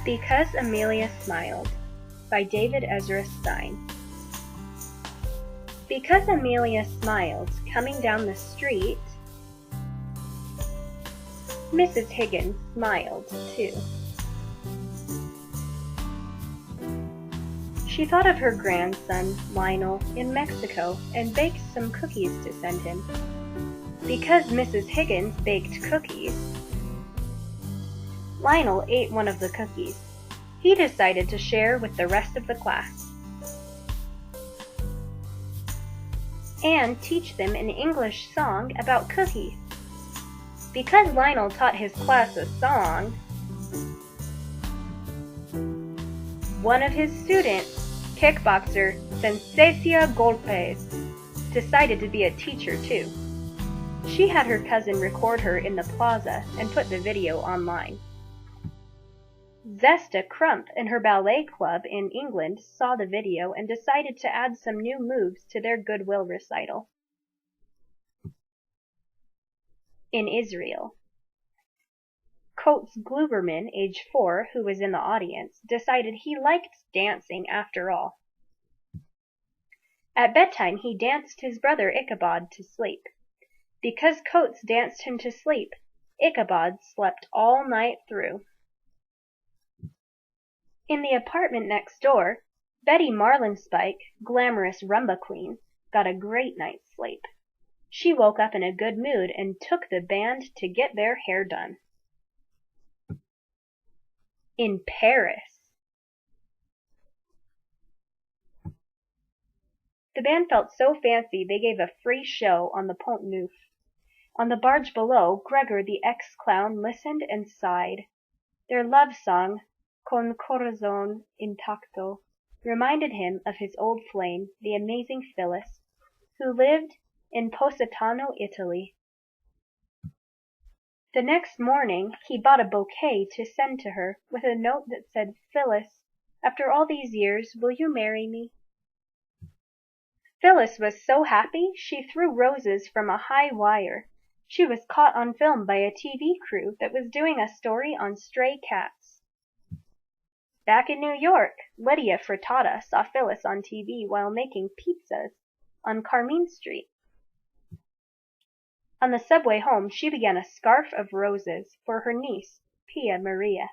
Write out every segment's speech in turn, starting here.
Because Amelia Smiled by David Ezra Stein. Because Amelia smiled coming down the street, Mrs. Higgins smiled too. She thought of her grandson, Lionel, in Mexico and baked some cookies to send him. Because Mrs. Higgins baked cookies, Lionel ate one of the cookies. He decided to share with the rest of the class and teach them an English song about cookies. Because Lionel taught his class a song, one of his students, kickboxer Sensacia Golpes, decided to be a teacher too. She had her cousin record her in the plaza and put the video online. Zesta Crump and her ballet club in England saw the video and decided to add some new moves to their goodwill recital. In Israel, Coates Gluberman, age 4, who was in the audience, decided he liked dancing after all. At bedtime he danced his brother Ichabod to sleep. Because Coates danced him to sleep, Ichabod slept all night through. In the apartment next door, Betty Marlinspike, glamorous rumba queen, got a great night's sleep. She woke up in a good mood and took the band to get their hair done. In Paris, the band felt so fancy they gave a free show on the Pont Neuf. On the barge below, Gregor the ex-clown listened and sighed. Their love song, Con corazon intacto, reminded him of his old flame, the amazing Phyllis, who lived in Positano, Italy. The next morning he bought a bouquet to send to her, with a note that said, "Phyllis, after all these years, will you marry me?" Phyllis was so happy she threw roses from a high wire. She was caught on film by a TV crew that was doing a story on stray cats. Back in New York, Lydia Frittata saw Phyllis on TV while making pizzas on Carmine Street. On the subway home, she began a scarf of roses for her niece, Pia Maria.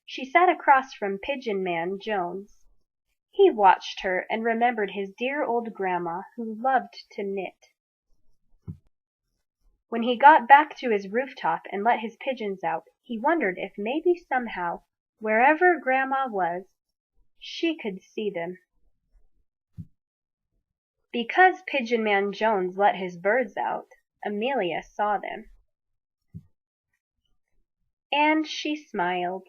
She sat across from Pigeon Man Jones. He watched her and remembered his dear old grandma who loved to knit. When he got back to his rooftop and let his pigeons out, he wondered if maybe somehow, wherever Grandma was, she could see them. Because Pigeon Man Jones let his birds out, Amelia saw them. And she smiled.